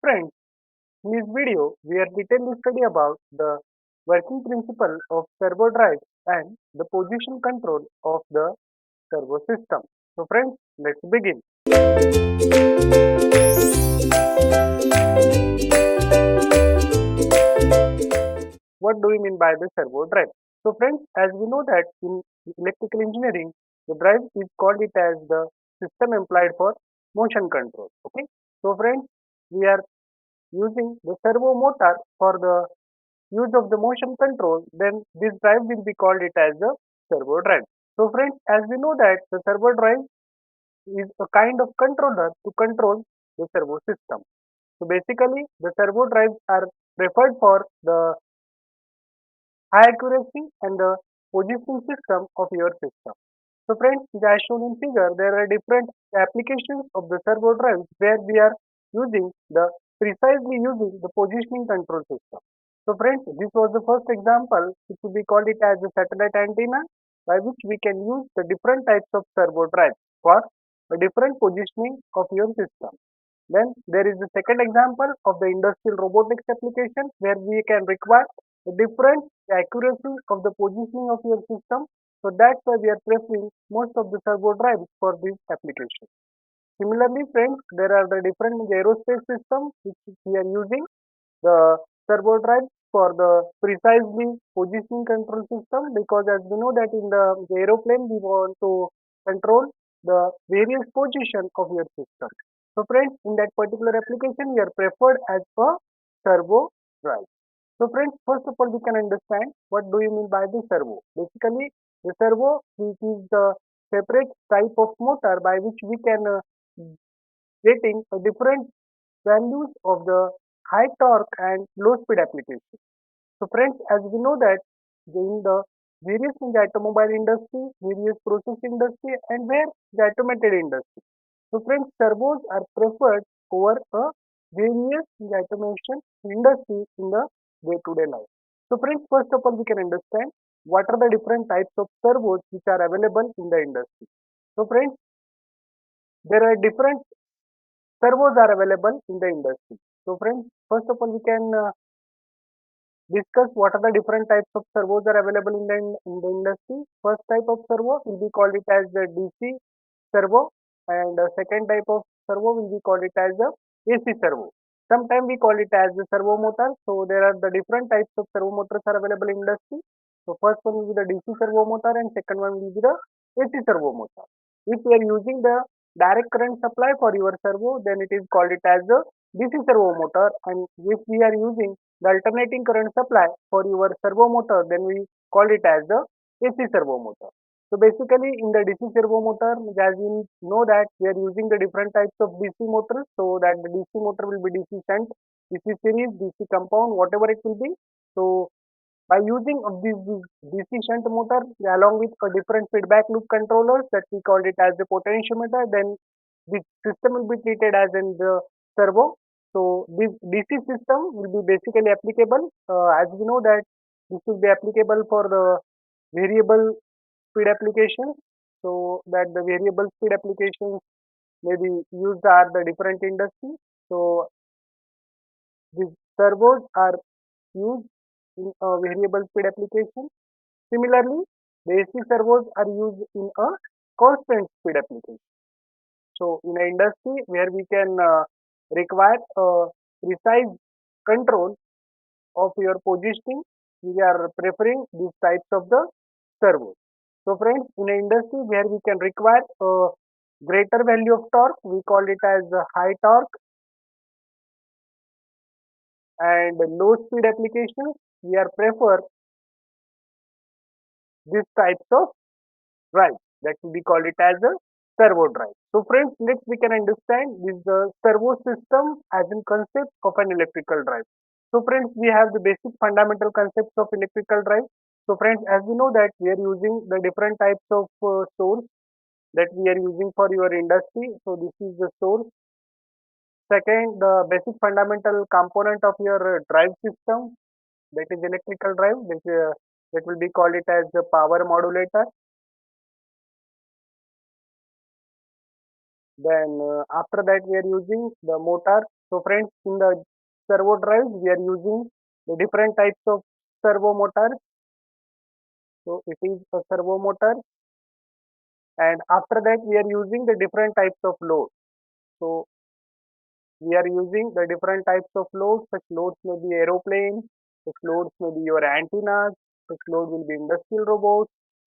Friends, in this video, we are detailing study about the working principle of servo drive and the position control of the servo system. So friends, let's begin. What do we mean by the servo drive? So friends, as we know that in electrical engineering, the drive is called it as the system employed for motion control. Okay. So friends, we are using the servo motor for the use of the motion control, then this drive will be called it as a servo drive. So friends, as we know that the servo drive is a kind of controller to control the servo system. So basically, the servo drives are preferred for the high accuracy and the positioning system of your system. So friends, as shown in figure, there are different applications of the servo drive where we are using the precisely using the positioning control system. So friends, this was the first example which will be called it as a satellite antenna by which we can use the different types of servo drive for a different positioning of your system. Then there is the second example of the industrial robotics application where we can require a different accuracy of the positioning of your system. So that's why we are preferring most of the servo drives for this application. Similarly, friends, there are the different aerospace systems which we are using the servo drive for the precisely positioning control system because as we know that in the aeroplane we want to control the various position of your system. So friends, in that particular application we are preferred as a servo drive. So friends, first of all we can understand what do you mean by the servo. Basically the servo which is the separate type of motor by which we can getting a different values of the high torque and low speed application. So friends, as we know that in the various in the automobile industry, various process industry and where the automated industry. So friends, servos are preferred over a various in the automation industry in the day-to-day life. So friends, first of all we can understand what are the different types of servos which are available in the industry. So friends, there are different servos are available in the industry. So friends, first of all we can discuss what are the different types of servos are available in the industry. First type of servo will be called it as the DC servo and the second type of servo will be called it as the AC servo. Sometimes we call it as the servo motor. So there are the different types of servo motors are available in industry. So first one will be the DC servo motor and second one will be the AC servo motor. If we are using the direct current supply for your servo, then it is called it as the DC servo motor, and if we are using the alternating current supply for your servo motor, then we call it as the AC servo motor. So basically in the DC servo motor, as you know that we are using the different types of DC motors, so that the DC motor will be DC shunt, DC series, DC compound, whatever it will be. So by using of this DC shunt motor along with a different feedback loop controllers that we called it as the potentiometer, then the system will be treated as in the servo. So this DC system will be basically applicable as we know that this will be applicable for the variable speed applications. So that the variable speed applications may be used are the different industries. So these servos are used in a variable speed application. Similarly, the AC servos are used in a constant speed application. So, in an industry where we can require a precise control of your positioning, we are preferring these types of the servos. So, friends, in an industry where we can require a greater value of torque, we call it as a high torque, and low speed applications, we are prefer these types of drive that will be called it as a servo drive. So friends, next we can understand this the servo system as in concept of an electrical drive. So friends, we have the basic fundamental concepts of electrical drive. So friends, as we know that we are using the different types of source that we are using for your industry. So this is the source. Second, the basic fundamental component of your drive system, that is electrical drive, that will be called it as the power modulator. Then after that we are using the motor. So friends, in the servo drives we are using the different types of servo motors. So it is a servo motor, and after that we are using the different types of load. So we are using the different types of loads. Such loads may be aeroplane, such loads may be your antennas, such load will be industrial robots,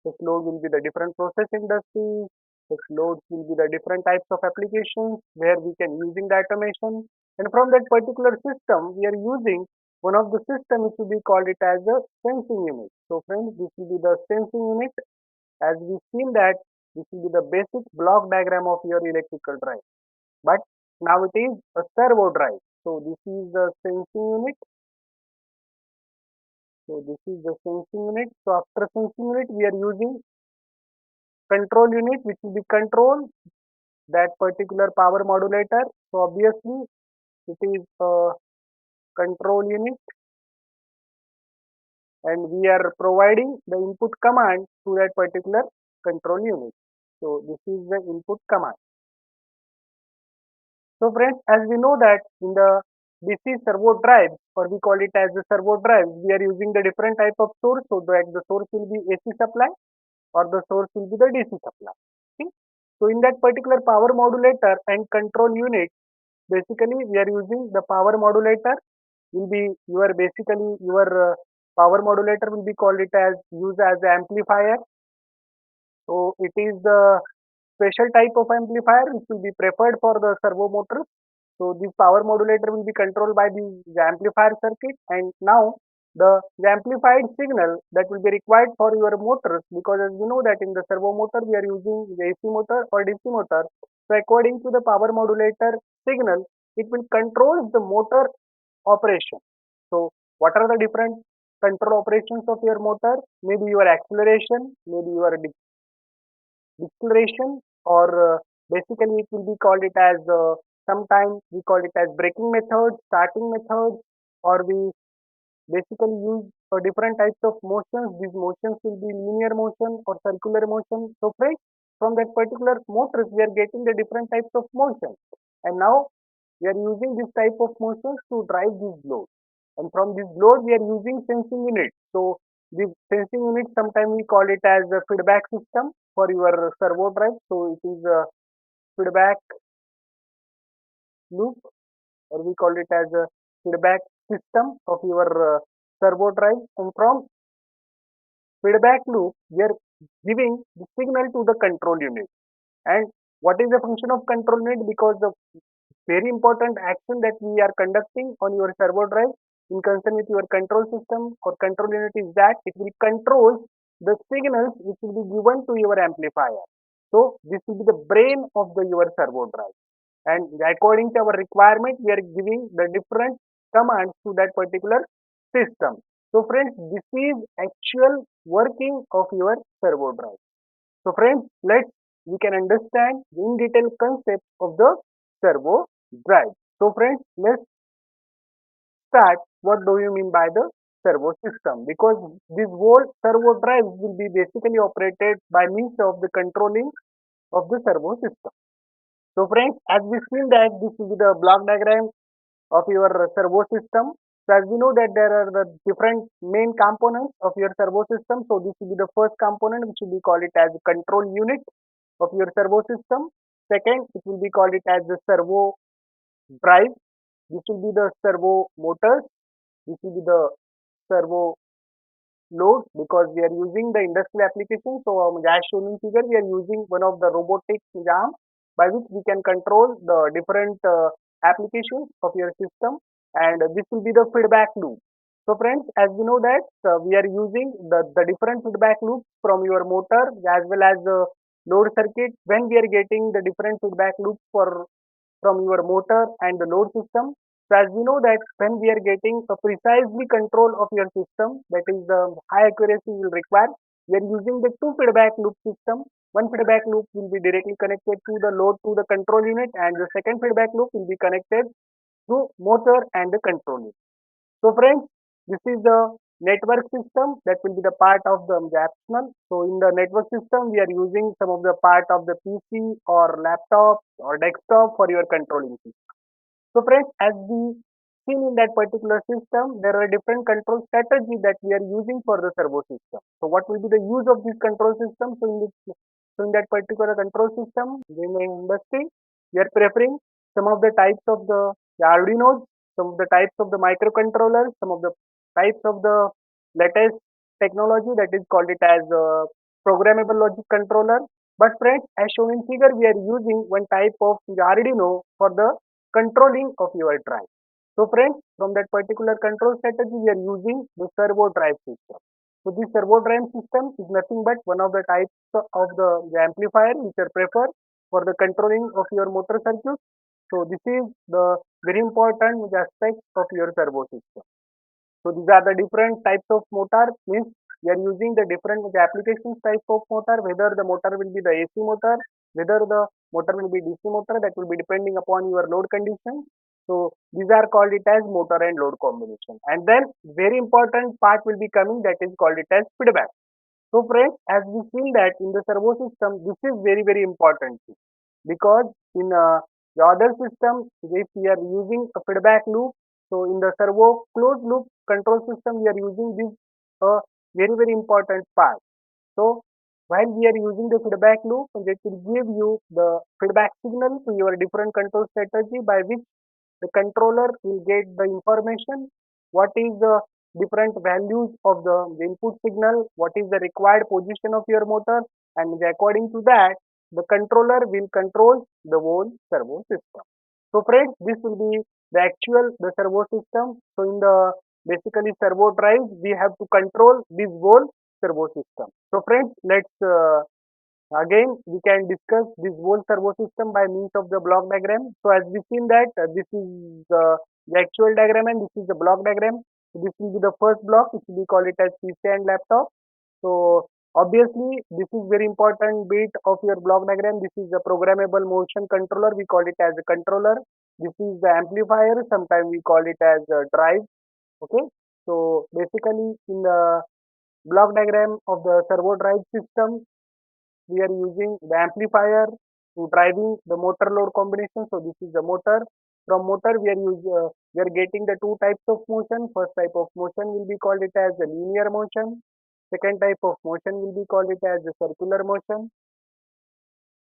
such load will be the different process industries, such loads will be the different types of applications where we can using the automation. And from that particular system, we are using one of the system which will be called it as a sensing unit. So friends, this will be the sensing unit. As we seen that this will be the basic block diagram of your electrical drive. But now it is a servo drive. So this is the sensing unit. So this is the sensing unit. So after sensing unit, we are using control unit, which will be control that particular power modulator. So obviously it is a control unit, and we are providing the input command to that particular control unit. So this is the input command. So friends, as we know that in the DC servo drive, or we call it as the servo drive, we are using the different type of source. So that the source will be AC supply or the source will be the DC supply. Okay? So in that particular power modulator and control unit, basically we are using the power modulator will be your basically your power modulator will be called it as used as amplifier. So it is the special type of amplifier which will be preferred for the servo motor. So this power modulator will be controlled by the amplifier circuit, and now the amplified signal that will be required for your motors, because as you know that in the servo motor we are using the AC motor or DC motor. So according to the power modulator signal, it will control the motor operation. So what are the different control operations of your motor? Maybe your acceleration, maybe your deceleration, or basically it will be called it as sometimes we call it as braking method, starting method, or we basically use different types of motions. These motions will be linear motion or circular motion. So friends, from that particular motors we are getting the different types of motion, and now we are using this type of motions to drive this load, and from this load we are using sensing unit. So this sensing unit sometimes we call it as a feedback system for your servo drive. So it is a feedback loop, or we call it as a feedback system of your servo drive. And from feedback loop, we are giving the signal to the control unit. And what is the function of control unit? Because the very important action that we are conducting on your servo drive in concern with your control system or control unit is that it will control the signals which will be given to your amplifier. So this will be the brain of the your servo drive, and according to our requirement we are giving the different commands to that particular system. So friends, this is actual working of your servo drive. So friends, let's we can understand in detail concept of the servo drive. So friends, let's start. What do you mean by the servo system? Because this whole servo drive will be basically operated by means of the controlling of the servo system. So friends, as we seen that this is the block diagram of your servo system. So as we know that there are the different main components of your servo system. So this will be the first component, which will be called it as control unit of your servo system. Second, it will be called it as the servo drive. This will be the servo motors. This will be the servo load, because we are using the industrial application. So as shown in figure, we are using one of the robotic arm by which we can control the different applications of your system, and this will be the feedback loop. So friends, as we know that we are using the different feedback loops from your motor as well as the load circuit when we are getting the different feedback loops for from your motor and the load system. So as we know that when we are getting a precisely control of your system, that is the high accuracy will require, we are using the two feedback loop system. One feedback loop will be directly connected to the load to the control unit, and the second feedback loop will be connected to motor and the control unit. So friends, this is the network system, that will be the part of the optional. So in the network system, we are using some of the part of the PC or laptop or desktop for your controlling system. So friends, as we seen in that particular system, there are different control strategies that we are using for the servo system. So what will be the use of this control system? So in that particular control system, in the industry, we are preferring some of the types of the Arduinos, some of the types of the microcontrollers, some of the types of the latest technology that is called it as programmable logic controller. But friends, as shown in figure, we are using one type of the Arduino for the controlling of your drive. So friends, from that particular control strategy, we are using the servo drive system. So this servo drive system is nothing but one of the types of the amplifier which are preferred for the controlling of your motor circuit. So this is the very important aspect of your servo system. So these are the different types of motor, means we are using the different applications type of motor, whether the motor will be the AC motor, whether the motor will be DC motor, that will be depending upon your load condition. So these are called it as motor and load combination. And then very important part will be coming, that is called it as feedback. So friends, as we feel that in the servo system, this is very very important because in the other system, if we are using a feedback loop, so in the servo closed loop control system, we are using this very very important part. So while we are using the feedback loop, it will give you the feedback signal to your different control strategy by which the controller will get the information what is the different values of the input signal, what is the required position of your motor, and according to that the controller will control the whole servo system. So friends, this will be the actual the servo system. So in the basically servo drives, we have to control this whole servo system. So friends, let's again we can discuss this whole servo system by means of the block diagram. So as we seen that this is the actual diagram and this is the block diagram. So this will be the first block, which we call it as PC and laptop. So obviously this is very important bit of your block diagram. This is the programmable motion controller. We call it as a controller. This is the amplifier. Sometimes we call it as a drive. Okay. So basically in the block diagram of the servo drive system, we are using the amplifier to driving the motor load combination. So this is the motor. From motor we are getting the two types of motion. First type of motion will be called it as the linear motion. Second type of motion will be called it as the circular motion,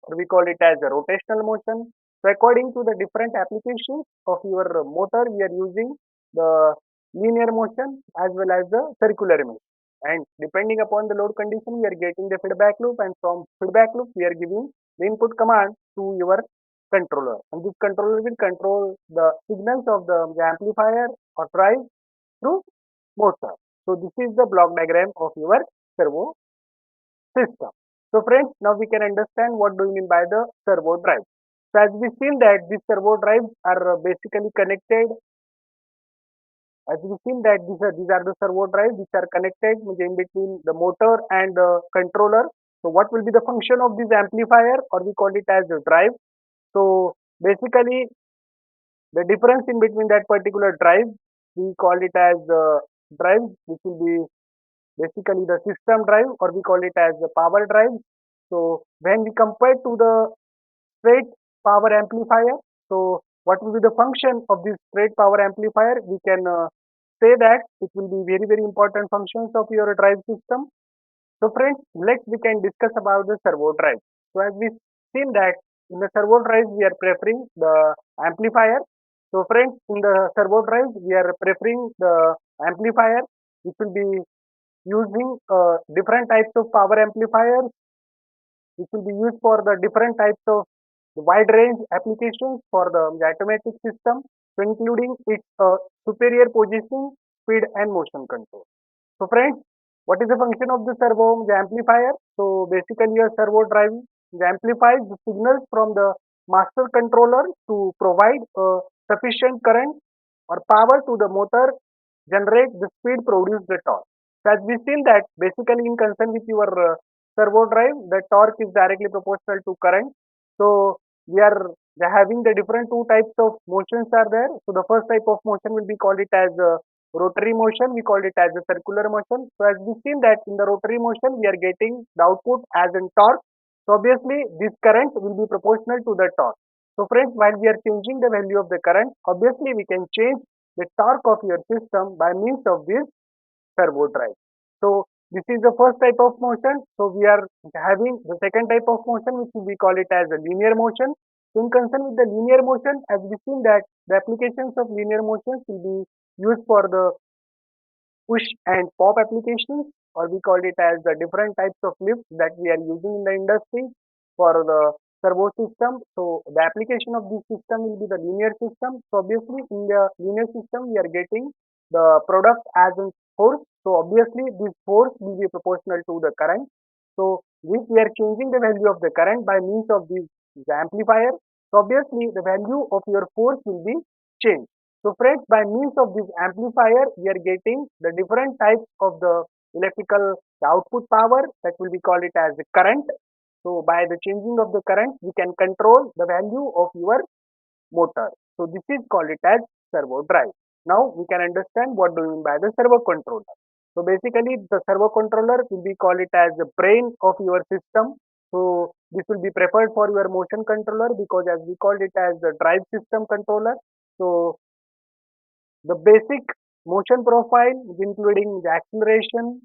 or we call it as a rotational motion. So according to the different applications of your motor, we are using the linear motion as well as the circular motion. And depending upon the load condition, we are getting the feedback loop, and from feedback loop, we are giving the input command to your controller. And this controller will control the signals of the amplifier or drive through motor. So this is the block diagram of your servo system. So friends, now we can understand what do you mean by the servo drive. So as we seen that these servo drives are basically connected, as we seen that these are the servo drives which are connected in between the motor and the controller. So what will be the function of this amplifier, or we call it as a drive. So basically the difference in between that particular drive, we call it as drive, which will be basically the system drive, or we call it as the power drive. So when we compare to the straight power amplifier, so what will be the function of this straight power amplifier? We can say that it will be very very important functions of your drive system. So friends, let's we can discuss about the servo drive. So as we seen that in the servo drive we are preferring the amplifier. So friends, in the servo drive we are preferring the amplifier, which will be using different types of power amplifiers, which will be used for the different types of wide range applications for the automatic system, so including its superior positioning, speed and motion control. So friends, what is the function of the servo amplifier? So basically a servo drive amplifies the signals from the master controller to provide sufficient current or power to the motor, generate the speed, produce the torque. So as we seen that basically in concern with your servo drive, the torque is directly proportional to current. So we are having the different two types of motions are there. So the first type of motion will be called it as rotary motion, we called it as a circular motion. So as we seen that in the rotary motion, we are getting the output as in torque. So obviously this current will be proportional to the torque. So friends, while we are changing the value of the current, obviously we can change the torque of your system by means of this servo drive. So this is the first type of motion. So we are having the second type of motion, which we call it as a linear motion. So in concern with the linear motion, as we seen that the applications of linear motions will be used for the push and pop applications, or we call it as the different types of lifts that we are using in the industry for the servo system. So the application of this system will be the linear system. So obviously in the linear system we are getting the product as in force. So obviously this force will be proportional to the current. So if we are changing the value of the current by means of this amplifier, so obviously the value of your force will be changed. So friends, by means of this amplifier, we are getting the different types of the electrical the output power that will be called it as the current. So by the changing of the current, we can control the value of your motor. So this is called it as servo drive. Now we can understand what do you mean by the servo controller. So basically the servo controller will be called it as the brain of your system. So this will be preferred for your motion controller because as we called it as the drive system controller. So the basic motion profile including the acceleration,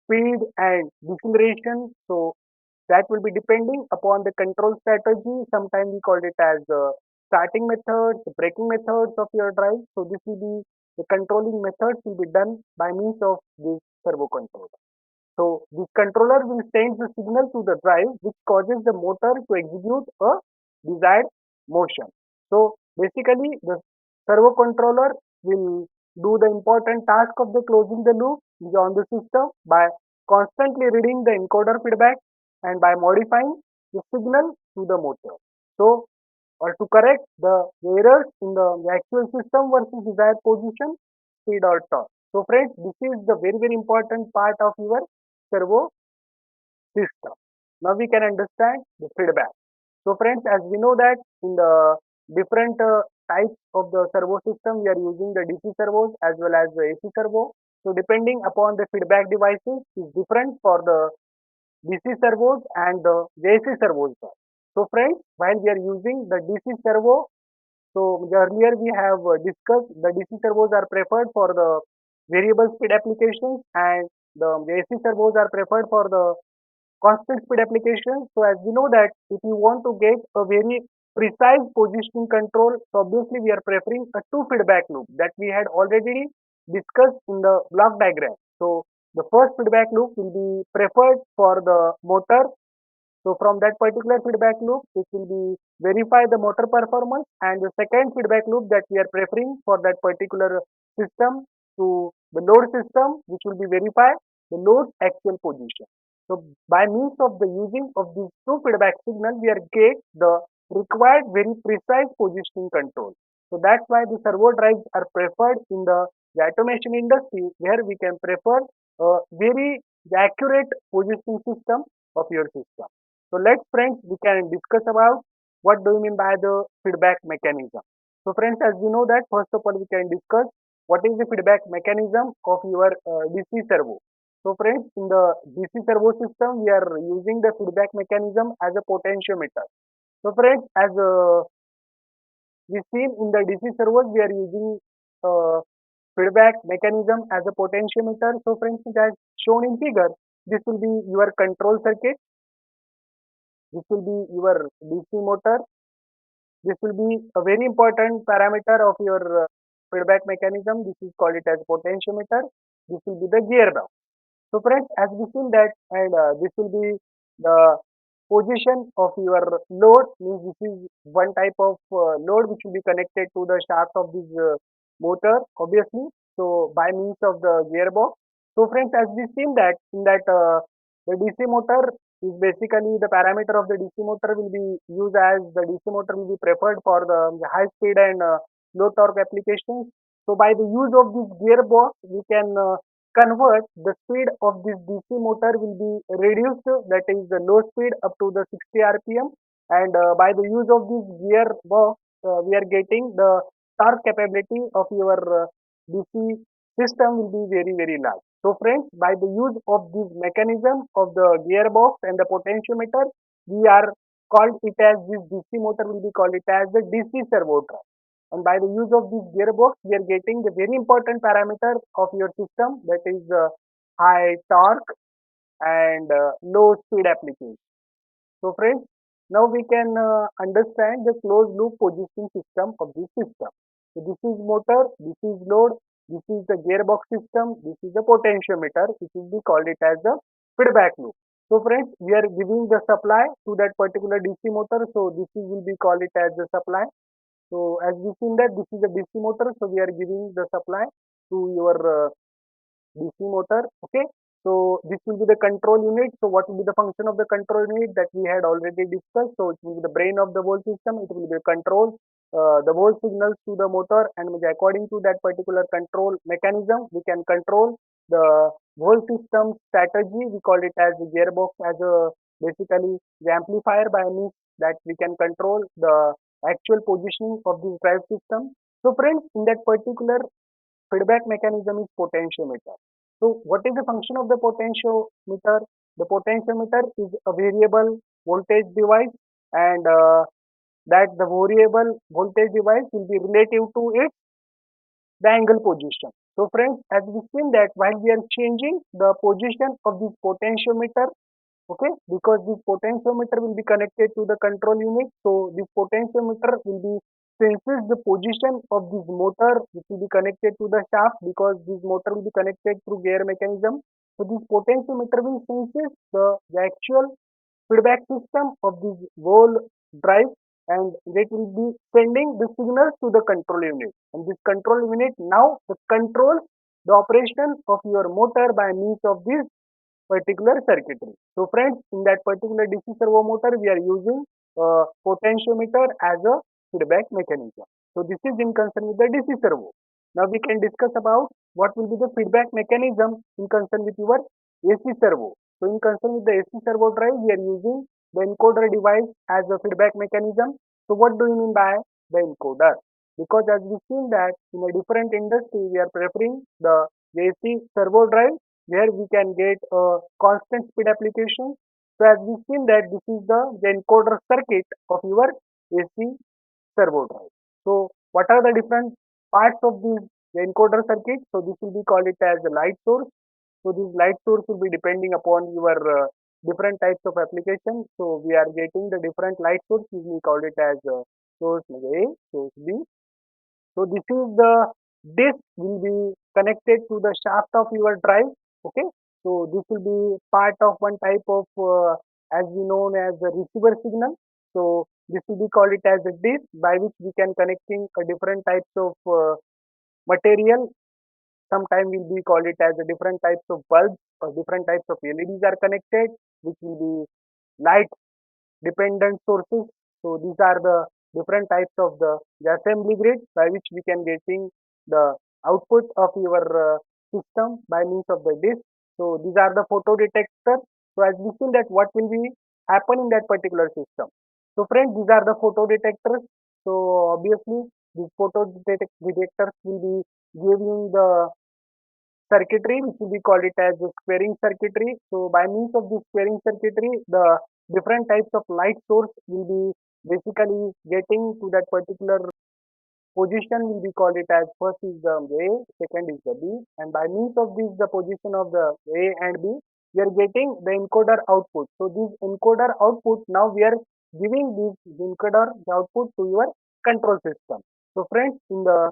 speed and deceleration. So that will be depending upon the control strategy. Sometimes we call it as the starting methods, the braking methods of your drive. So this will be the controlling methods will be done by means of this servo controller. So this controller will send the signal to the drive which causes the motor to execute a desired motion. So basically the servo controller will do the important task of the closing the loop on the system by constantly reading the encoder feedback and by modifying the signal to the motor. So or to correct the errors in the actual system versus desired position, speed or torque. So friends, this is the very important part of your servo system. Now we can understand the feedback. So friends, as we know that in the different types of the servo system, we are using the DC servos as well as the AC servo. So depending upon the feedback devices is different for the DC servos and the AC servos. So friends, while we are using the DC servo, so earlier we have discussed the DC servos are preferred for the variable speed applications and the AC servos are preferred for the constant speed applications. So as we know that if you want to get a very precise positioning control, so obviously we are preferring a two feedback loop that we had already discussed in the block diagram. So the first feedback loop will be preferred for the motor. So from that particular feedback loop, it will be verify the motor performance, and the second feedback loop that we are preferring for that particular system to the load system, which will be verify the load actual position. So by means of the using of these two feedback signal, we are get the required very precise positioning control. So that's why the servo drives are preferred in the automation industry, where we can prefer a very accurate positioning system of your system. So let's friends, we can discuss about what do you mean by the feedback mechanism. So friends, as we know that first of all we can discuss what is the feedback mechanism of your DC servo. So friends, in the DC servo system, we are using the feedback mechanism as a potentiometer. So friends, as we seen in the DC servos, we are using feedback mechanism as a potentiometer. So friends, as shown in figure, this will be your control circuit. This will be your DC motor. This will be a very important parameter of your feedback mechanism. This is called it as potentiometer. This will be the gearbox. So friends, as we seen that, and this will be the position of your load. Means this is one type of load which will be connected to the shaft of this motor, obviously. So by means of the gearbox. So friends, as we seen that in that the DC motor is basically the parameter of the DC motor will be used as the DC motor will be preferred for the high speed and low torque applications. So by the use of this gearbox, we can convert the speed of this DC motor will be reduced, that is the low speed up to the 60 rpm, and by the use of this gearbox we are getting the torque capability of your DC system will be very, very large. So friends, by the use of this mechanism of the gearbox and the potentiometer, we are called it as this DC motor will be called it as the DC servo drive. And by the use of this gearbox, we are getting the very important parameter of your system, that is high torque and low speed application. So friends, now we can understand the closed loop positioning system of this system. So this is motor, this is load, this is the gearbox system, this is the potentiometer, which will be called it as the feedback loop. So friends, we are giving the supply to that particular DC motor. So this is, will be called it as the supply. So as we seen that this is a DC motor, so we are giving the supply to your DC motor. Okay. So this will be the control unit. So what will be the function of the control unit that we had already discussed? So it will be the brain of the whole system. It will be control the whole signals to the motor, and according to that particular control mechanism, we can control the whole system strategy. We call it as the gearbox as a basically the amplifier, by means that we can control the actual positioning of this drive system. So friends, in that particular feedback mechanism is potentiometer. So what is the function of the potentiometer? The potentiometer is a variable voltage device, and that the variable voltage device will be relative to its the angle position. So friends, as we seen that while we are changing the position of this potentiometer, okay, because this potentiometer will be connected to the control unit, so this potentiometer will be senses the position of this motor, which will be connected to the shaft, because this motor will be connected through gear mechanism. So this potentiometer will senses the actual feedback system of this whole drive, and it will be sending the signals to the control unit, and this control unit now the controls the operation of your motor by means of this particular circuitry. So friends, in that particular DC servo motor, we are using potentiometer as a feedback mechanism. So this is in concern with the DC servo. Now we can discuss about what will be the feedback mechanism in concern with your AC servo. So in concern with the AC servo drive, we are using the encoder device as a feedback mechanism. So what do you mean by the encoder? Because as we seen that in a different industry, we are preferring the AC servo drive where we can get a constant speed application. So as we seen that this is the encoder circuit of your AC servo drive. So what are the different parts of this encoder circuit? So this will be called it as a light source. So this light source will be depending upon your different types of application. So we are getting the different light sources. We call it as source A, source B. So this is the this will be connected to the shaft of your drive. Okay. So this will be part of one type of as we known as the receiver signal. So this will be called it as a disk, by which we can connecting different types of material. Sometimes we'll be called it as a different types of bulbs or different types of LEDs are connected, which will be light dependent sources. So these are the different types of the assembly grid by which we can getting the output of your system by means of the disk. So these are the photo detector. So as we see that what will be happen in that particular system. So friends, these are the photo detectors. So obviously these detectors will be giving the circuitry, which will be called it as a squaring circuitry. So by means of this squaring circuitry, the different types of light source will be basically getting to that particular position. Will be called it as first is the A, second is the B, and by means of this the position of the A and B, we are getting the encoder output. So this encoder output, now we are giving this encoder output to your control system. So friends, in the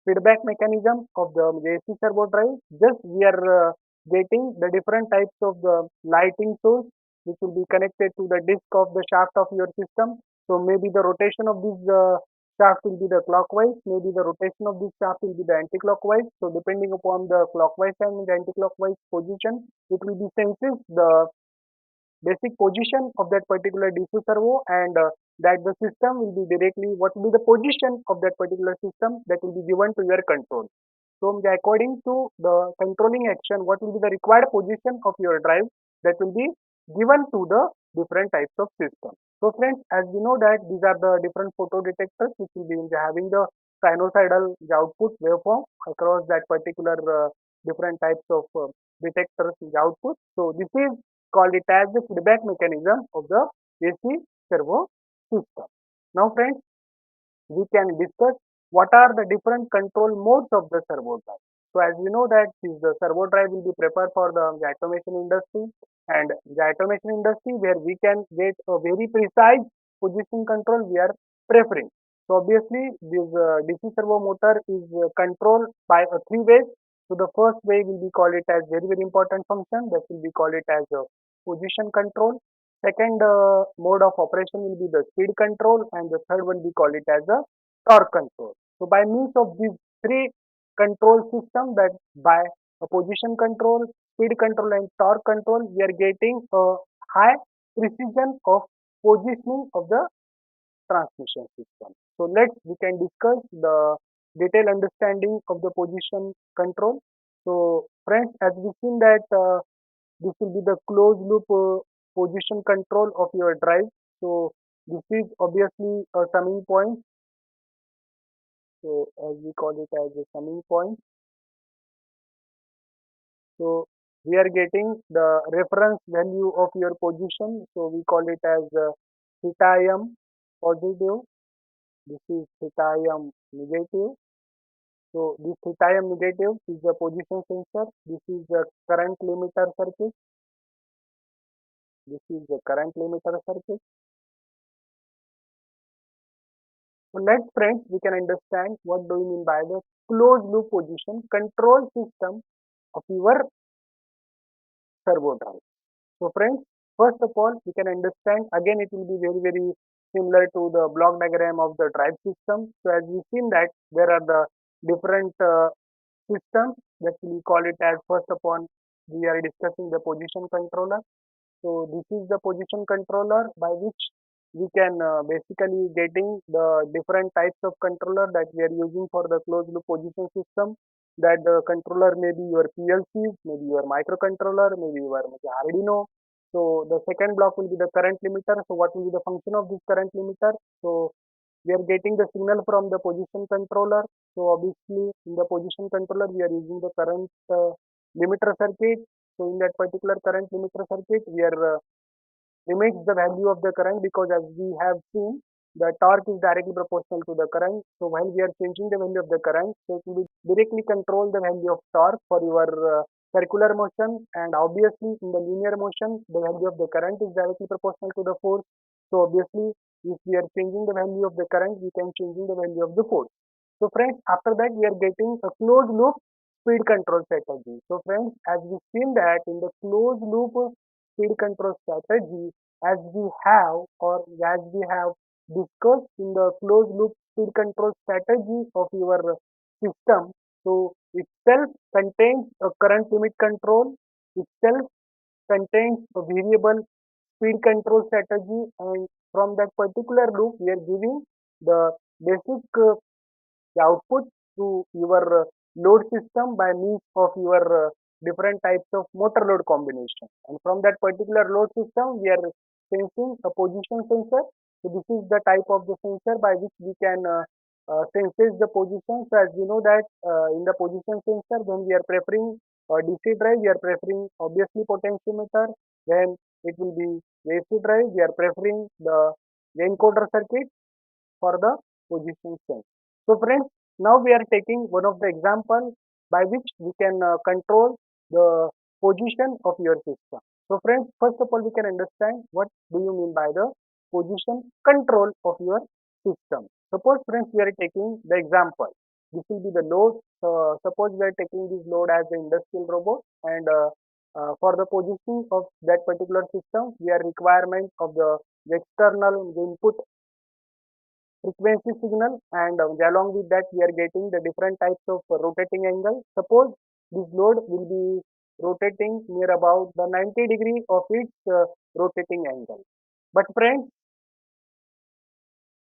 feedback mechanism of the AC servo drive, just we are getting the different types of the lighting source, which will be connected to the disk of the shaft of your system. So maybe the rotation of this shaft will be the clockwise, maybe the rotation of this shaft will be the anti-clockwise. So depending upon the clockwise and the anti-clockwise position, it will be senses the basic position of that particular DC servo, and that the system will be directly what will be the position of that particular system that will be given to your control. So according to the controlling action, what will be the required position of your drive that will be given to the different types of system. So friends, as we know that these are the different photo detectors which will be having the sinusoidal output waveform across that particular different types of detectors in the output. So this is called it as the feedback mechanism of the AC servo system. Now friends, we can discuss what are the different control modes of the servo drive. So as we know that the servo drive will be prepared for the automation industry, and the automation industry where we can get a very precise position control we are preferring. So obviously this DC servo motor is controlled by three ways. So the first way will be call it as very important function, that will be call it as a position control. Second mode of operation will be the speed control, and the third one we call it as a torque control. So by means of these three control system, that by a position control, speed control and torque control, we are getting a high precision of positioning of the transmission system. So we can discuss the detailed understanding of the position control. So friends, as we seen that this will be the closed loop position control of your drive. So this is obviously a summing point. So as we call it as a summing point. So we are getting the reference value of your position. So we call it as theta m positive. This is theta m negative. So this theta m negative is the position sensor. This is the current limiter circuit. This is the current limiter circuit. So let's friends, we can understand what do you mean by the closed loop position control system of your servo drive. So friends, first of all, we can understand again it will be very similar to the block diagram of the drive system. So as we've seen that there are the different systems that we call it as first upon we are discussing the position controller. So this is the position controller by which we can basically getting the different types of controller that we are using for the closed loop position system. That the controller may be your PLCs, maybe your microcontroller, maybe your Arduino. So the second block will be the current limiter. So what will be the function of this current limiter? So we are getting the signal from the position controller. So obviously in the position controller we are using the current limiter circuit. So in that particular current limiter circuit we are limits the value of the current, because as we have seen the torque is directly proportional to the current. So while we are changing the value of the current, so it will directly control the value of torque for your circular motion, and obviously in the linear motion the value of the current is directly proportional to the force. So obviously if we are changing the value of the current, we can changing the value of the force. So friends, after that we are getting a closed loop speed control strategy. So friends, as we seen that in the closed loop speed control strategy, as we have or as we have discussed in the closed loop speed control strategy of your system. So itself contains a current limit control, itself contains a variable speed control strategy, and from that particular loop we are giving the basic the output to your load system by means of your different types of motor load combination. And from that particular load system, we are sensing a position sensor. So this is the type of the sensor by which we can senses the position. So as we know that in the position sensor, when we are preferring DC drive, we are preferring obviously potentiometer. When it will be AC drive, we are preferring the encoder circuit for the position sense. So friends, now we are taking one of the example by which we can control the position of your system. So friends, first of all we can understand what do you mean by the position control of your system. Suppose friends we are taking the example. This will be the load. Suppose we are taking this load as an industrial robot, and for the positioning of that particular system, we are requirement of the external input frequency signal, and along with that we are getting the different types of rotating angle. Suppose this load will be rotating near about the 90 degree of its rotating angle. But friends,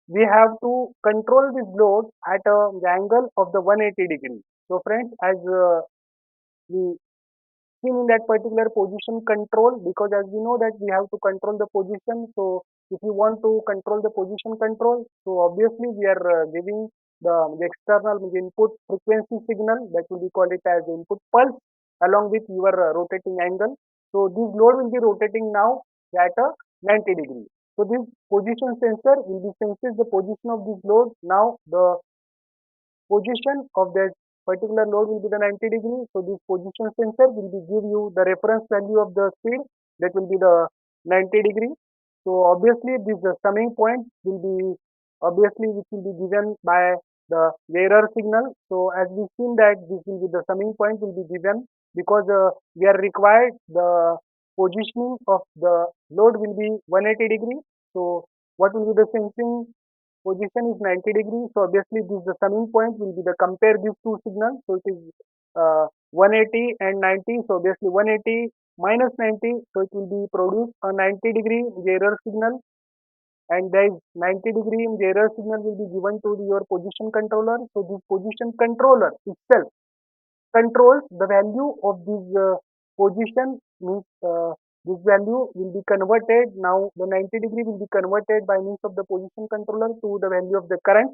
we have to control this load at the angle of the 180 degree. So friends, as we seen in that particular position control, because as we know that we have to control the position. So if you want to control the position control, so obviously we are giving the external input frequency signal, that will be called it as input pulse, along with your rotating angle. So this load will be rotating now at a 90 degree. So this position sensor will be senses the position of this load. Now the position of that particular load will be the 90 degree. So this position sensor will be give you the reference value of the speed, that will be the 90 degree. So obviously this summing point will be obviously which will be given by the error signal. So as we seen that this will be the summing point will be given because we are required the positioning of the load will be 180 degree. So what will be the sensing position is 90 degrees. So obviously this the summing point will be the compare these two signals. So it is 180 and 90. So obviously 180 minus 90. So it will be produced a 90-degree error signal, and there is 90-degree error signal will be given to your position controller. So this position controller itself controls the value of this position, means this value will be converted. Now the 90 degree will be converted by means of the position controller to the value of the current.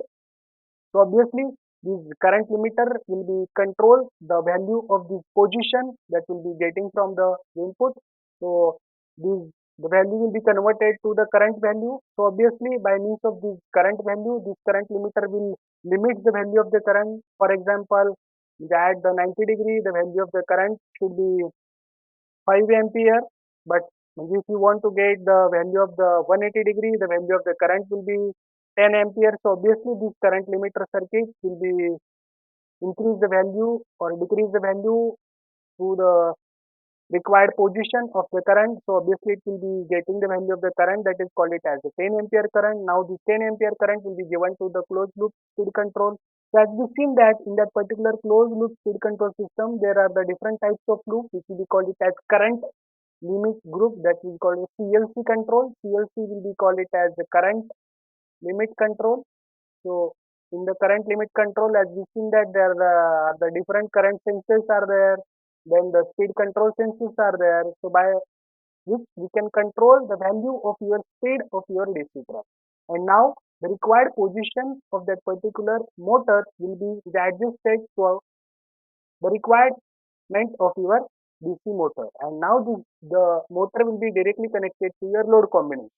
So obviously this current limiter will be control the value of this position that will be getting from the input. So this the value will be converted to the current value. So obviously by means of this current value, this current limiter will limit the value of the current. For example, at the 90 degree, the value of the current should be 5 ampere, but if you want to get the value of the 180 degree, the value of the current will be 10 ampere. So obviously this current limiter circuit will be increase the value or decrease the value to the required position of the current. So obviously it will be getting the value of the current, that is called it as the 10 ampere current. Now this 10 ampere current will be given to the closed loop speed control. So as we've seen that in that particular closed loop speed control system, there are the different types of loop which will be called it as current limit group, that is called as CLC control. CLC will be called it as the current limit control. So in the current limit control, as we've seen that there are the different current sensors are there, then the speed control sensors are there. So by which we can control the value of your speed of your DC truck. And now the required position of that particular motor will be adjusted to the requirement of your DC motor. And now the motor will be directly connected to your load combination.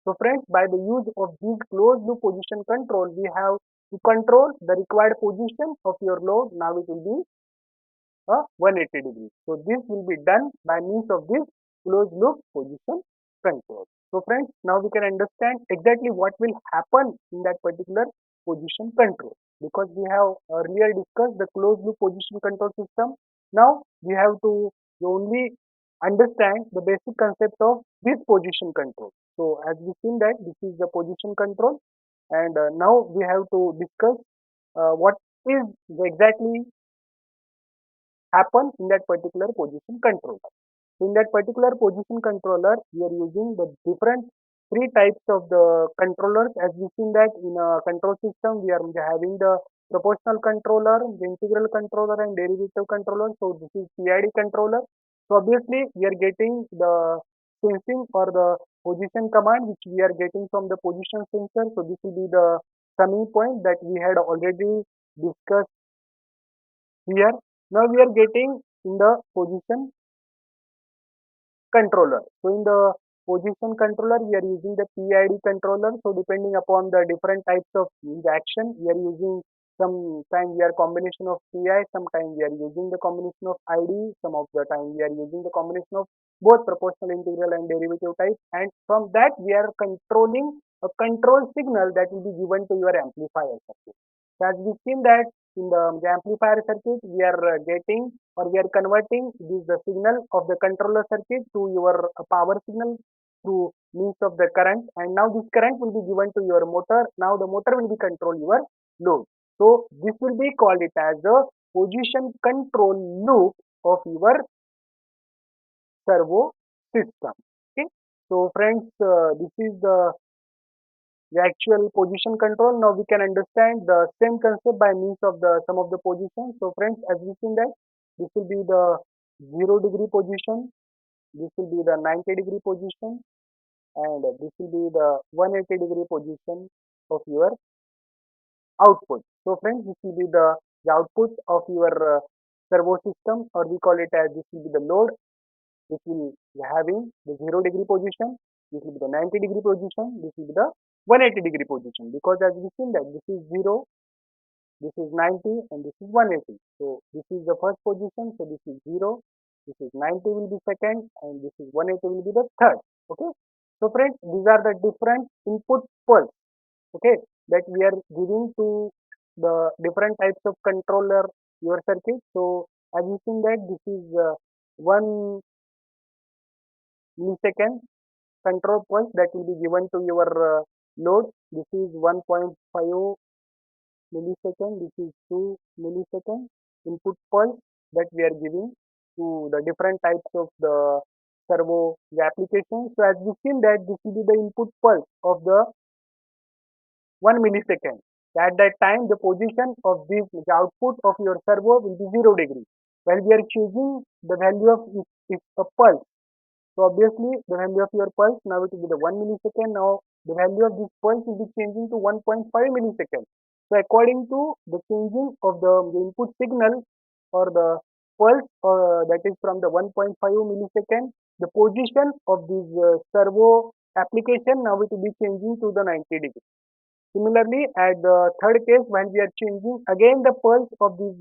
So friends, by the use of this closed loop position control, we have to control the required position of your load. Now it will be 180 degrees. So this will be done by means of this closed loop position control. So friends, now we can understand exactly what will happen in that particular position control, because we have earlier discussed the closed loop position control system. Now we have to only understand the basic concept of this position control. So as we seen that this is the position control, and now we have to discuss what is exactly happen in that particular position controller. So in that particular position controller, we are using the different three types of the controllers. As we seen that in a control system, we are having the proportional controller, the integral controller, and derivative controller. So this is PID controller. So obviously, we are getting the sensing or the position command which we are getting from the position sensor. So this will be the summing point that we had already discussed here. Now we are getting in the position controller. So in the position controller, we are using the PID controller. So depending upon the different types of action, we are using sometimes we are combination of PI, sometimes we are using the combination of ID, some of the time we are using the combination of both proportional, integral and derivative type. And from that we are controlling a control signal that will be given to your amplifier circuit. So as we've seen that in the amplifier circuit, we are getting or we are converting this the signal of the controller circuit to your power signal through means of the current, and now this current will be given to your motor. Now the motor will be control your load. So this will be called it as the position control loop of your servo system. Okay. So friends, this is the actual position control. Now we can understand the same concept by means of the some of the positions. So friends, as we seen that this will be the 0 degree position, this will be the 90-degree position, and this will be the 180-degree position of your output. So friends, this will be the output of your servo system, or we call it as this will be the load, which will be having the 0 degree position, this will be the 90 degree position, this will be the 180 degree position, because as we seen that this is 0, this is 90, and this is 180. So this is the first position, so this is 0, this is 90 will be second, and this is 180 will be the third. Okay. So friends, these are the different input pulse, okay, that we are giving to the different types of controller your circuit. So as you seen that this is 1 millisecond control pulse that will be given to your load. This is 1.5 millisecond, this is 2 millisecond input pulse that we are giving to the different types of the servo application. So as we seen that this will be the input pulse of the 1 millisecond. At that time, the position of this, the output of your servo will be 0 degree. While we are choosing the value of is a pulse. So obviously, the value of your pulse now it will be the 1 millisecond. Now the value of this pulse will be changing to 1.5 millisecond. So according to the changing of the input signal or the pulse that is from the 1.5 millisecond, the position of this servo application now it will be changing to the 90 degree. Similarly, at the third case, when we are changing again the pulse of this,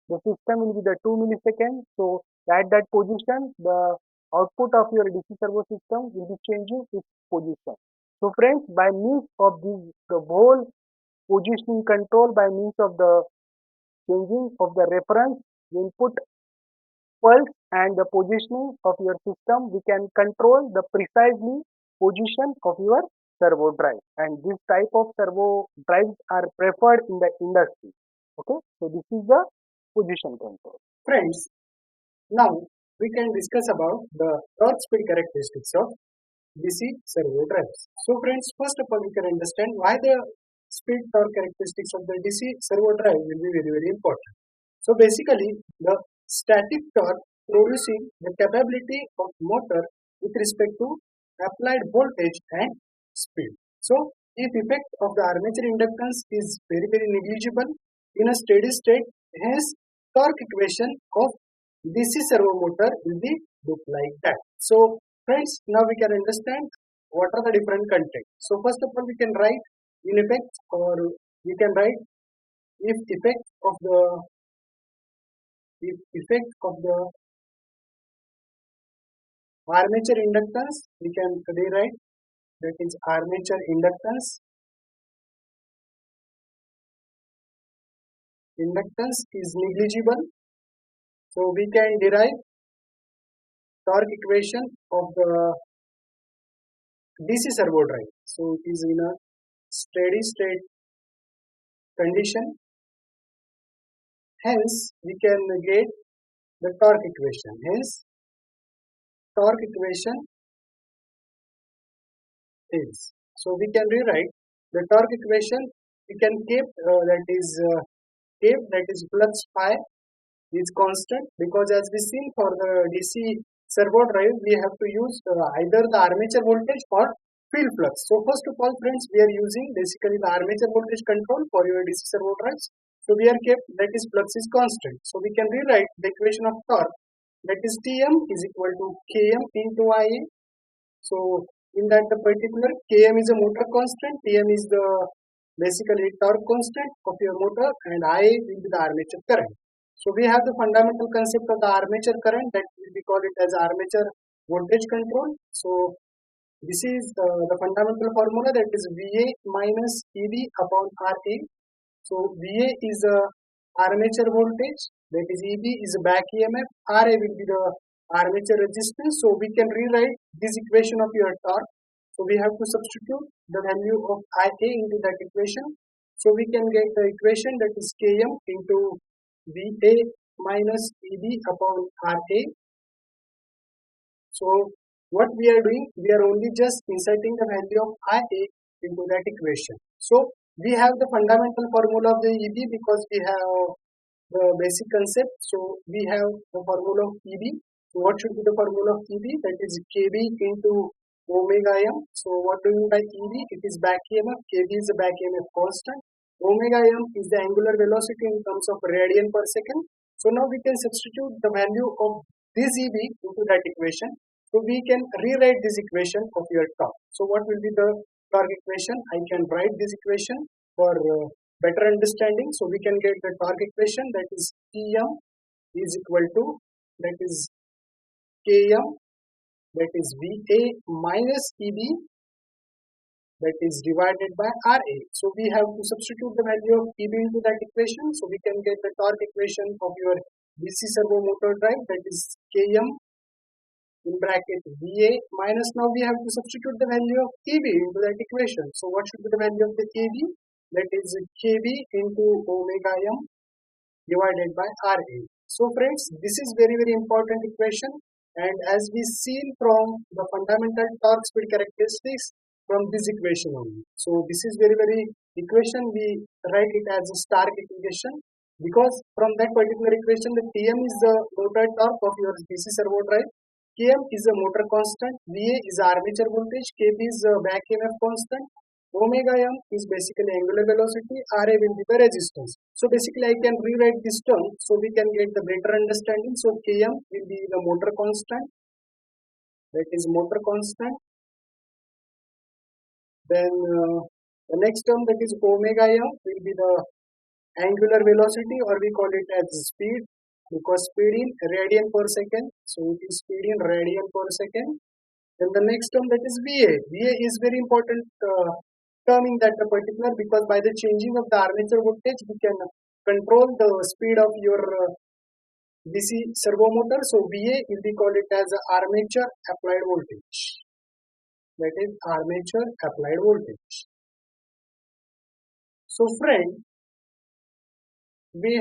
the system will be the 2 milliseconds. So at that position, the output of your DC servo system will be changing its position. So friends, by means of this, the whole positioning control by means of the changing of the reference, the input pulse and the positioning of your system, we can control the precisely position of your servo drive. And this type of servo drives are preferred in the industry. Okay, so this is the position control. Friends, now we can discuss about the torque speed characteristics of DC servo drives. So friends, first of all we can understand why the speed torque characteristics of the DC servo drive will be very very important. So basically the static torque producing the capability of motor with respect to applied voltage and speed. So if effect of the armature inductance is very very negligible in a steady state, hence torque equation of DC servo motor will be look like that. So friends, now we can understand what are the different content. So first of all we can write in effect, or we can write if effect of the armature inductance, we can rewrite that is armature inductance. Inductance is negligible, so we can derive torque equation of the DC servo drive. So it is in a steady state condition. Hence, we can get the torque equation. Hence, torque equation is. So we can rewrite the torque equation. We can keep that is flux phi is constant, because as we seen for the DC servo drive we have to use either the armature voltage or field flux. So first of all friends, we are using basically the armature voltage control for your DC servo drives. So we are kept that is flux is constant. So we can rewrite the equation of torque, that is Tm is equal to Km into Ia. So in that the particular Km is a motor constant, Tm is the basically torque constant of your motor, and Ia will be the armature current. So we have the fundamental concept of the armature current, that we call it as armature voltage control. So this is the fundamental formula, that is VA minus EB upon RA. So VA is the armature voltage, that is EB is a back EMF, RA will be the armature resistance. So we can rewrite this equation of your torque. So we have to substitute the value of Ia into that equation. So we can get the equation, that is Km into VA minus EB upon RA. So what we are doing, we are only just inserting the value of Ia into that equation. So we have the fundamental formula of the EB because we have the basic concept. So we have the formula of EB. So what should be the formula of EB? That is KB into omega m. So what do you mean by EB? It is back EMF. KB is the back EMF constant. omega m is the angular velocity in terms of radian per second. So now we can substitute the value of this EB into that equation. So we can rewrite this equation of your torque. So what will be the torque equation? I can write this equation for better understanding. So we can get the torque equation, that is Tm is equal to, that is Km, that is Va minus Eb, that is divided by Ra. So we have to substitute the value of Eb into that equation. So we can get the torque equation of your DC servo motor drive, that is Km in bracket Va minus, now we have to substitute the value of Eb into that equation. So what should be the value of the Eb? That is Kb into omega m divided by Ra. So friends, this is very important equation, and as we seen from the fundamental torque speed characteristics from this equation only. So this is very equation, we write it as a Stark equation, because from that particular equation the Tm is the motor torque of your DC servo drive, Km is a motor constant, Va is armature voltage, Kb is a back EMF constant, omega m is basically angular velocity, Ra will be the resistance. So basically I can rewrite this term so we can get the better understanding. So Km will be the motor constant, that is motor constant. Then the next term, that is omega m, will be the angular velocity, or we call it as speed, because speed in radian per second. So it is speed in radian per second. Then the next term, that is Va. Va is very important term in that particular, because by the changing of the armature voltage we can control the speed of your DC servo motor. So Va will be called it as armature applied voltage, that is armature applied voltage. So friend, we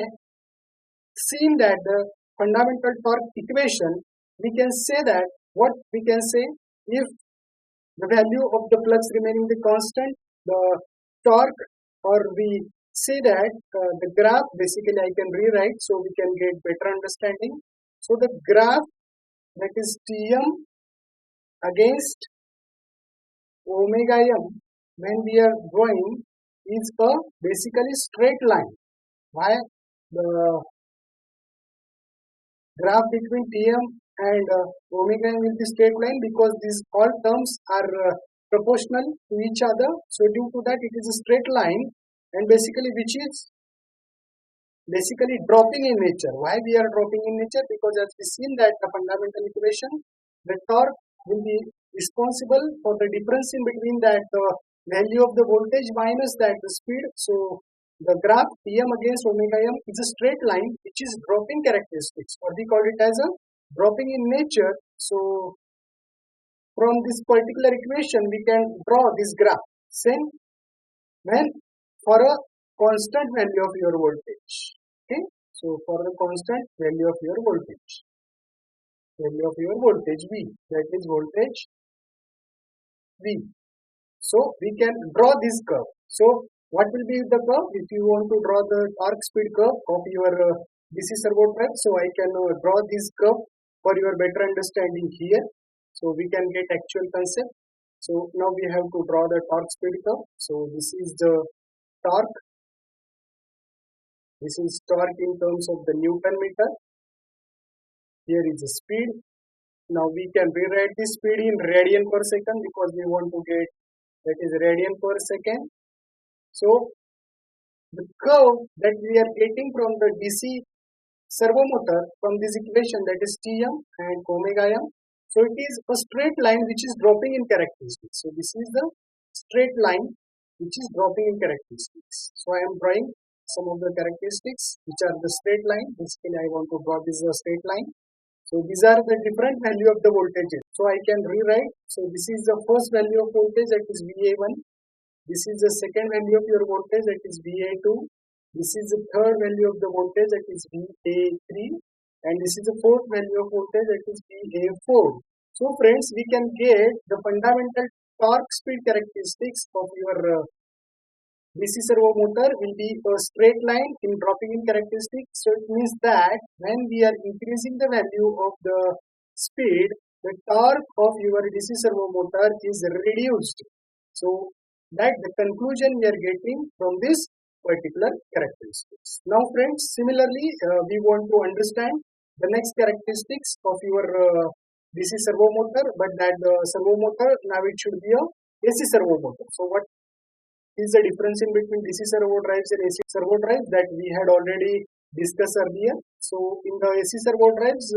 seen that the fundamental torque equation, we can say that, what we can say, if the value of the flux remaining the constant, the torque, or we say that the graph, basically I can rewrite so we can get better understanding. So the graph, that is Tm against omega m, when we are drawing, is a basically straight line. Why? The graph between Tm and omega m will be straight line, because these all terms are proportional to each other. So due to that it is a straight line, and basically which is basically dropping in nature. Why we are dropping in nature? Because as we seen that the fundamental equation, the torque will be responsible for the difference in between that value of the voltage minus that the speed. So the graph Tm against omega m is a straight line which is dropping characteristics, or we call it as a dropping in nature. So from this particular equation we can draw this graph. Same when for a constant value of your voltage. Okay, so for the constant value of your voltage, V, that is voltage V. So we can draw this curve. So what will be the curve? If you want to draw the torque speed curve of your DC servo drive, so I can draw this curve for your better understanding here. So we can get actual concept. So now we have to draw the torque speed curve. So this is the torque. This is torque in terms of the Newton meter. Here is the speed. Now we can rewrite this speed in radian per second, because we want to get, that is radian per second. So the curve that we are getting from the DC servo motor from this equation, that is Tm and omega m. So it is a straight line which is dropping in characteristics. So this is the straight line which is dropping in characteristics. So I am drawing some of the characteristics which are the straight line. Basically I want to draw this straight line. So these are the different value of the voltages. So I can rewrite. So this is the first value of voltage, that is Va1. This is the second value of your voltage, that is Va2. This is the third value of the voltage, that is Va3. And this is the fourth value of voltage, that is Va4. So friends, we can get the fundamental torque speed characteristics of your DC servo motor will be a straight line in dropping in characteristics. So it means that when we are increasing the value of the speed, the torque of your DC servo motor is reduced. So that the conclusion we are getting from this particular characteristics. Now friends, similarly, we want to understand the next characteristics of your DC servo motor, but that servo motor, now it should be a AC servo motor. So what is the difference in between DC servo drives and AC servo drives that we had already discussed earlier? So in the AC servo drives,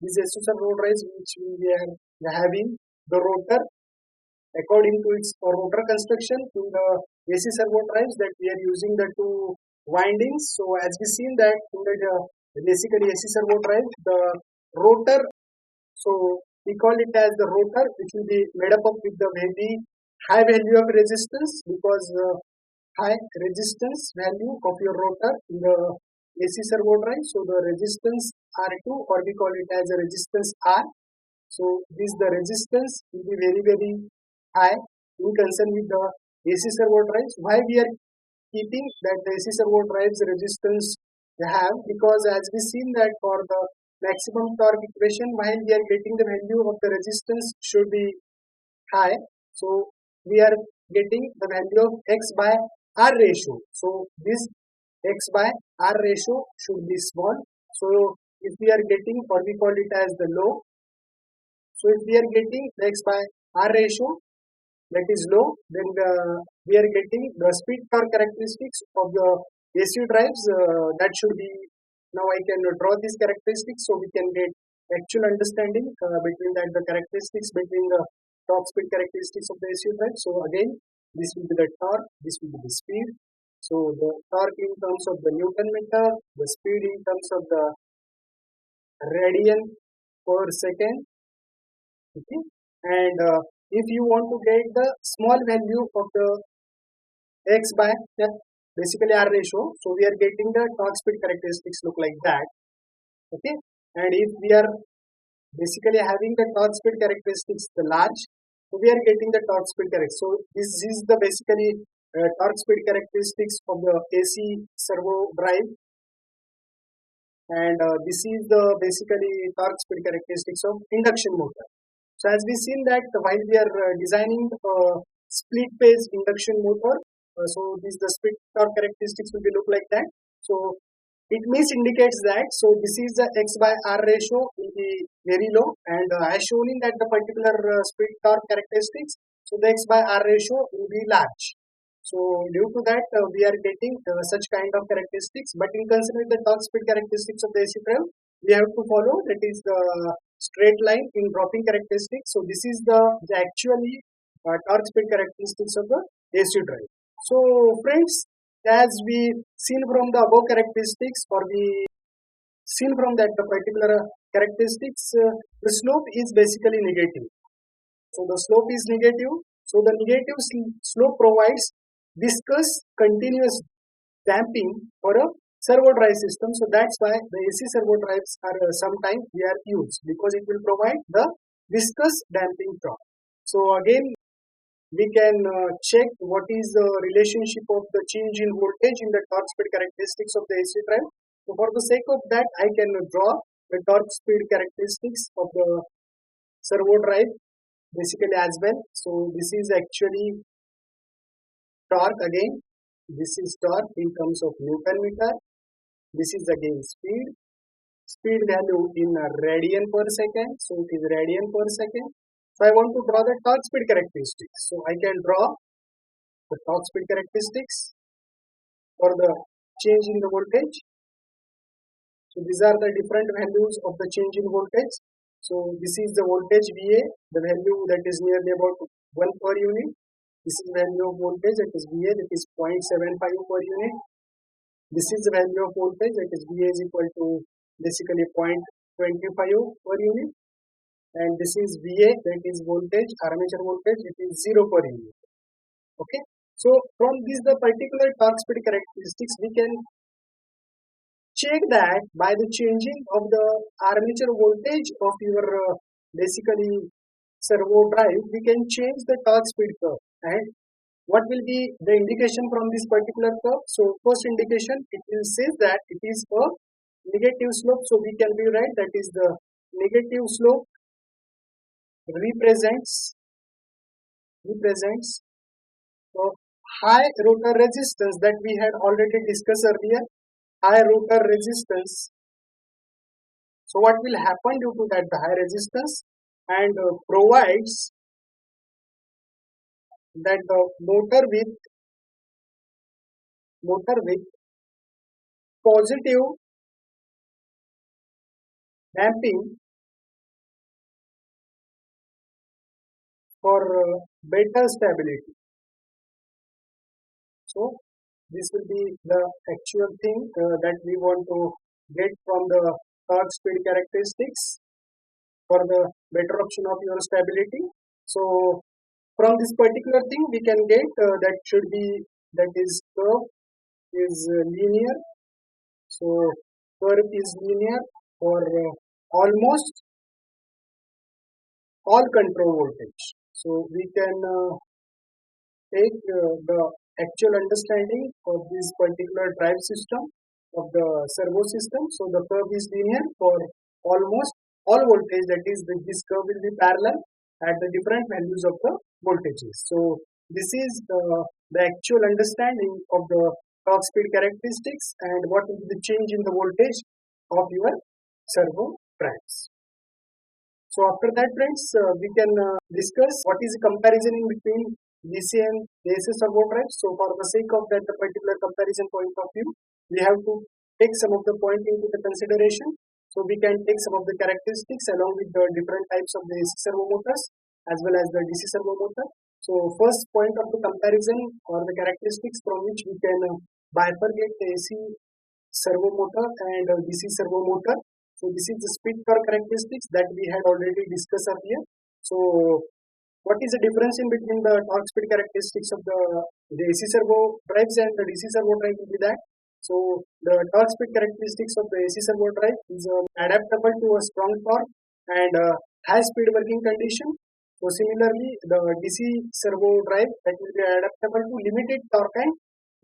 these AC servo drives which we are having the rotor according to its rotor construction. In the AC servo drives that we are using the two windings. So as we seen that in the basically AC servo drive, the rotor, so we call it as the rotor, which will be made up of with the very high value of resistance, because high resistance value of your rotor in the AC servo drive. So the resistance R2, or we call it as a resistance R. So this the resistance will be very high in concern with the AC servo drives. Why we are keeping that the AC servo drives resistance they have? Because as we seen that for the maximum torque equation, while we are getting the value of the resistance should be high, so we are getting the value of X by R ratio. So this X by R ratio should be small. So if we are getting, or we call it as the low, so if we are getting the X by R ratio that is low, then we are getting the speed torque characteristics of the AC drives. That should be, now I can draw these characteristics so we can get actual understanding between that the characteristics between the torque speed characteristics of the AC drive. So again, this will be the torque, this will be the speed. So the torque in terms of the Newton meter, the speed in terms of the radian per second. Okay, and if you want to get the small value of the X by basically R ratio, so we are getting the torque speed characteristics look like that. Okay, and if we are basically having the torque speed characteristics the large, so we are getting the torque speed characteristics. So this is the basically torque speed characteristics of the AC servo drive, and this is the basically torque speed characteristics of induction motor. So as we seen that while we are designing split phase induction motor, so this the speed torque characteristics will be look like that. So it means indicates that, so this is the X by R ratio will be very low, and as shown in that the particular speed torque characteristics, so the X by R ratio will be large. So due to that we are getting such kind of characteristics, but in considering the torque speed characteristics of the AC drive, we have to follow that is the straight line in dropping characteristics. So this is the actually torque speed characteristics of the AC drive. So friends, as we seen from the above characteristics, or we seen from that the particular characteristics, the slope is basically negative. So the slope is negative. So the negative slope provides viscous continuous damping for a servo drive system. So that's why the AC servo drives are sometimes we are used, because it will provide the viscous damping torque. So again, we can check what is the relationship of the change in voltage in the torque speed characteristics of the AC drive. So for the sake of that, I can draw the torque speed characteristics of the servo drive basically as well. So this is actually torque again. This is torque in terms of Newton meter. This is again speed. Speed value in radian per second. So it is radian per second. So I want to draw the torque speed characteristics. So I can draw the torque speed characteristics for the change in the voltage. So these are the different values of the change in voltage. So this is the voltage VA, the value that is nearly about 1 per unit. This is the value of voltage, that is VA, that is 0.75 per unit. This is the value of voltage, that is VA is equal to basically 0.25 per unit. And this is VA, that is voltage, armature voltage, it is 0 per unit. Okay. So from this the particular torque speed characteristics, we can check that by the changing of the armature voltage of your basically servo drive, we can change the torque speed curve. And what will be the indication from this particular curve? So first indication, it will say that it is a negative slope. So we can rewrite that is the negative slope represents a high rotor resistance that we had already discussed earlier. High rotor resistance. So what will happen due to that, the high resistance, and provides that the motor with positive damping for better stability. So this will be the actual thing that we want to get from the torque speed characteristics for the better option of your stability. So from this particular thing we can get that should be, that is curve is linear. So curve is linear for almost all control voltage. So we can take the actual understanding of this particular drive system of the servo system. So the curve is linear for almost all voltage, that is this curve will be parallel at the different values of the voltages. So this is the actual understanding of the torque speed characteristics and what will be the change in the voltage of your servo drives. So after that, friends, we can discuss what is the comparison in between DC and AC servo drive. So for the sake of that, the particular comparison point of view, we have to take some of the point into the consideration. So we can take some of the characteristics along with the different types of the AC servo motors as well as the DC servo motor. So first point of the comparison or the characteristics from which we can bifurcate the AC servo motor and DC servo motor. So this is the speed torque characteristics that we had already discussed earlier. So what is the difference in between the torque speed characteristics of the AC servo drives and the DC servo drive will be that. So the torque speed characteristics of the AC servo drive is adaptable to a strong torque and high speed working condition. So similarly, the DC servo drive that will be adaptable to limited torque and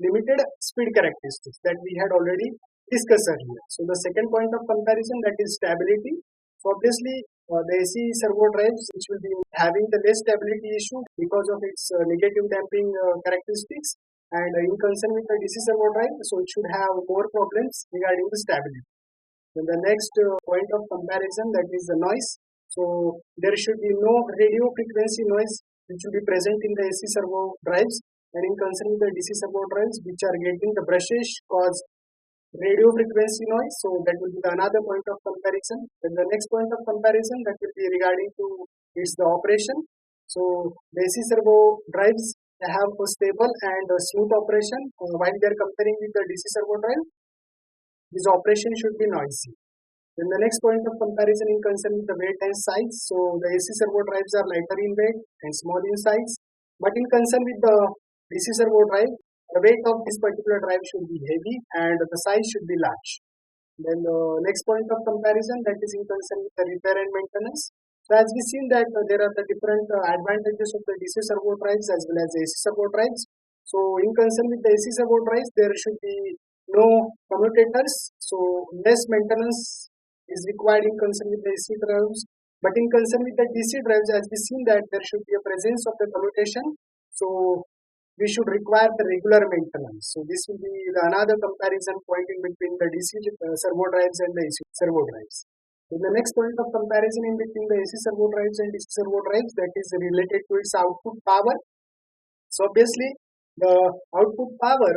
limited speed characteristics that we had already discussed earlier. So the second point of comparison, that is stability. So obviously the AC servo drives which will be having the less stability issue because of its negative damping characteristics, and in concern with the DC servo drive, so it should have more problems regarding the stability. Then the next point of comparison, that is the noise. So there should be no radio frequency noise which will be present in the AC servo drives, and in concern with the DC servo drives which are getting the brushes cause radio frequency noise. So that will be another point of comparison. Then the next point of comparison, that will be regarding to its the operation. So the AC servo drives have a stable and a smooth operation while they are comparing with the DC servo drive. This operation should be noisy. Then the next point of comparison in concern with the weight and size. So the AC servo drives are lighter in weight and small in size, but in concern with the DC servo drive, the weight of this particular drive should be heavy and the size should be large. Then the next point of comparison, that is in concern with the repair and maintenance. So as we seen that there are the different advantages of the DC servo drives as well as AC servo drives. So in concern with the AC servo drives, there should be no commutators, so less maintenance is required in concern with the AC drives. But in concern with the DC drives, as we seen that there should be a presence of the commutation, so we should require the regular maintenance. So this will be another comparison point in between the DC servo drives and the AC servo drives. Then the next point of comparison in between the AC servo drives and DC servo drives, that is related to its output power. So obviously the output power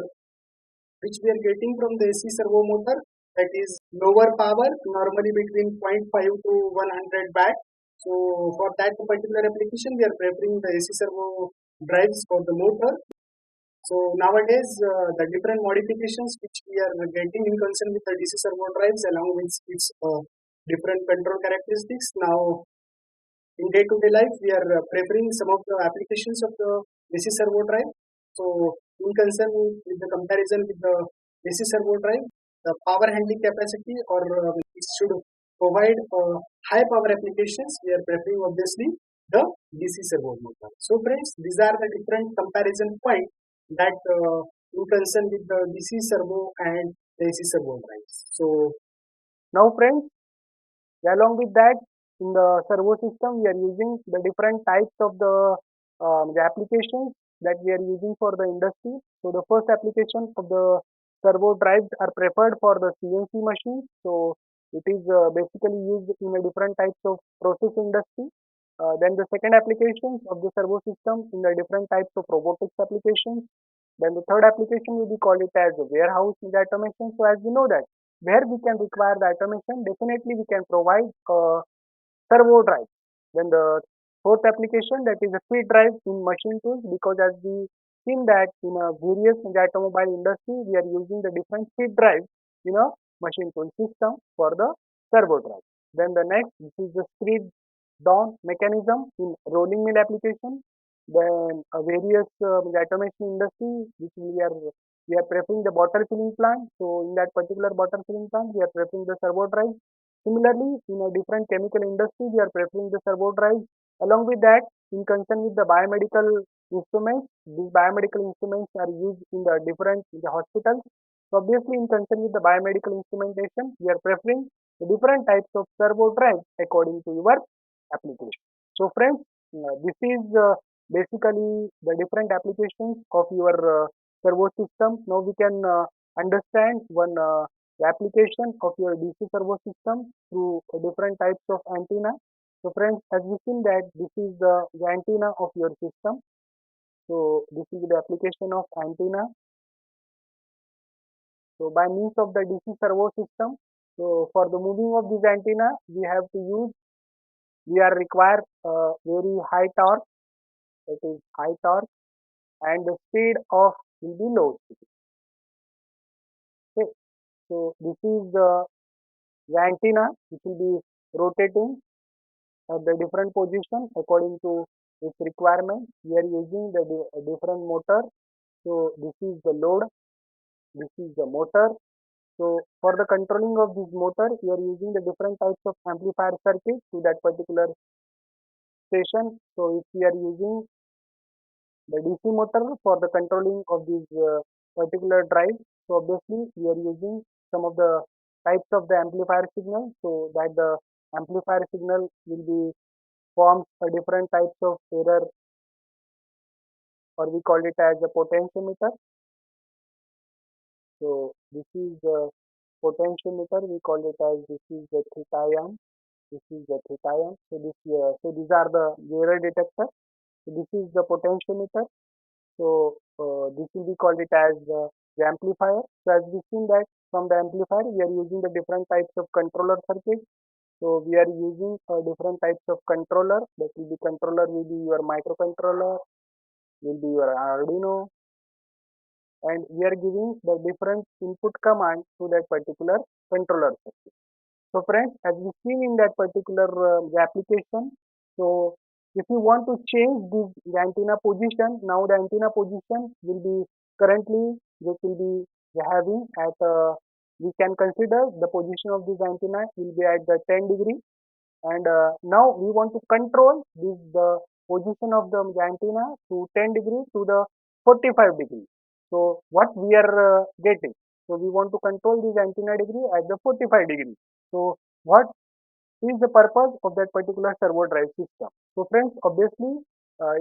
which we are getting from the AC servo motor, that is lower power, normally between 0.5 to 100 watt. So for that particular application, we are preferring the AC servo drives for the motor. So nowadays, the different modifications which we are getting in concern with the DC servo drives along with its different control characteristics. Now, in day-to-day life, we are preferring some of the applications of the DC servo drive. So in concern with the comparison with the AC servo drive, the power handling capacity or it should provide high power applications. We are preferring obviously the DC servo motor. So friends, these are the different comparison points that in concern with the DC servo and the AC servo drives. So Now friends, along with that, in the servo system, we are using the different types of the applications that we are using for the industry. So the first application of the servo drives are preferred for the CNC machines. So it is basically used in a different types of process industry. Then the second applications of the servo system in the different types of robotics applications. Then the third application will be called it as warehouse automation. So as we know that where we can require the automation, definitely we can provide servo drive. Then the fourth application, that is a feed drive in machine tools, because as we seen that in a various automobile industry we are using the different feed drive in a machine tool system for the servo drive. Then the next, this is the screed down mechanism in rolling mill application. Then various automation industry which we are preferring the bottle filling plant. So in that particular bottle filling plant we are preferring the servo drive. Similarly, in a different chemical industry, we are preferring the servo drive. Along with that, in concern with the biomedical instruments, these biomedical instruments are used in the different in the hospitals. So obviously, in concern with the biomedical instrumentation, we are preferring the different types of servo drive according to your application. So friends, this is basically the different applications of your servo system. Now we can understand one the application of your DC servo system through different types of antenna. So friends, as we seen that this is the antenna of your system. So this is the application of antenna. So by means of the DC servo system, so for the moving of this antenna, we are require very high torque, that is high torque, and the speed of will be low speed. Okay. So this is the antenna which will be rotating at the different position according to its requirement. We are using the different motor. So this is the load, this is the motor. So for the controlling of this motor, we are using the different types of amplifier circuit to that particular station. So if we are using the DC motor for the controlling of this particular drive, so obviously we are using some of the types of the amplifier signal, so that the amplifier signal will be forms a different types of error, or we call it as a potentiometer. So this is the potentiometer. We call it as this is the theta m. This is the theta m. So these are the error detector. So this is the potentiometer. So this will be called it as the amplifier. So as we seen that from the amplifier we are using the different types of controller circuits. So we are using different types of controller. That will be controller will be your microcontroller, will be your Arduino, and we are giving the different input command to that particular controller circuit. So friends, as we seen in that particular application, so if you want to change this the antenna position, now the antenna position will be currently this will be having at we can consider the position of this antenna will be at the 10 degree, and now we want to control this the position of the antenna to 10 degree to the 45 degree. So what we are getting, so we want to control this antenna degree at the 45 degree. So what is the purpose of that particular servo drive system? So friends, obviously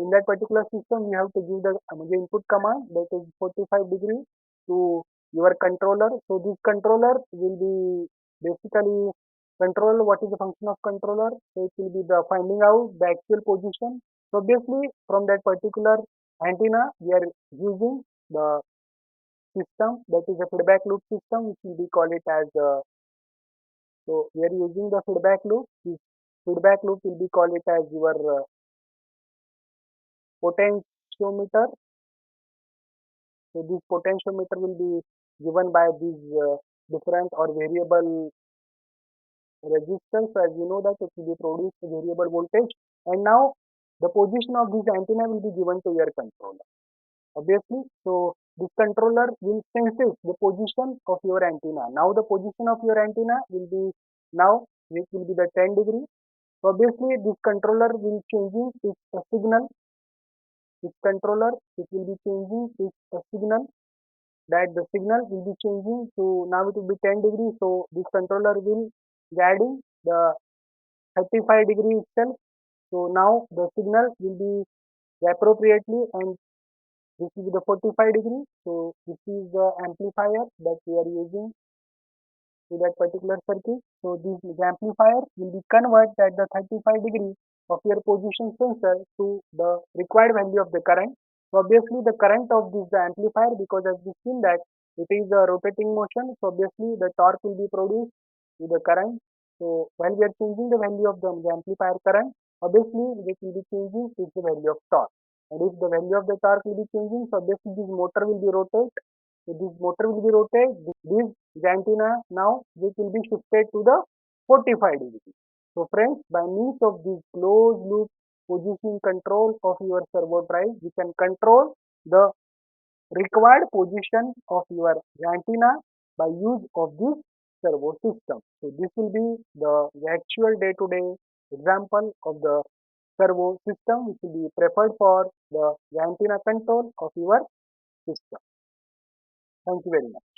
in that particular system we have to give the input command, that is 45 degree to your controller. So this controller will be basically control what is the function of controller. So it will be the finding out the actual position. So obviously from that particular antenna we are using the system, that is a feedback loop system, which will be called it as so we are using the feedback loop. This feedback loop will be called it as your potentiometer. So this potentiometer will be given by these different or variable resistance. So as you know that it will be produced a variable voltage, and now the position of this antenna will be given to your controller. Obviously, so this controller will senses the position of your antenna. Now the position of your antenna will be now it will be the 10 degree. So obviously this controller will changing its signal. This controller it will be changing its signal, that the signal will be changing to now it will be 10 degree. So this controller will adding the 35 degree itself. So now the signal will be appropriately and This will be the 45 degree. So this is the amplifier that we are using to that particular circuit. So the amplifier will be convert at the 35 degree of your position sensor to the required value of the current. So obviously the current of this the amplifier, because as we seen that it is a rotating motion, so obviously the torque will be produced with the current. So while we are changing the value of the amplifier current, obviously it will be changing is the value of torque. And if the value of the torque will be changing, so obviously this motor will be rotate. So this motor will be rotate. This antenna now which will be shifted to the 45 degree. So friends, by means of this closed loop positioning control of your servo drive, you can control the required position of your antenna by use of this servo system. So this will be the actual day-to-day example of the servo system which will be preferred for the antenna control of your system. Thank you very much.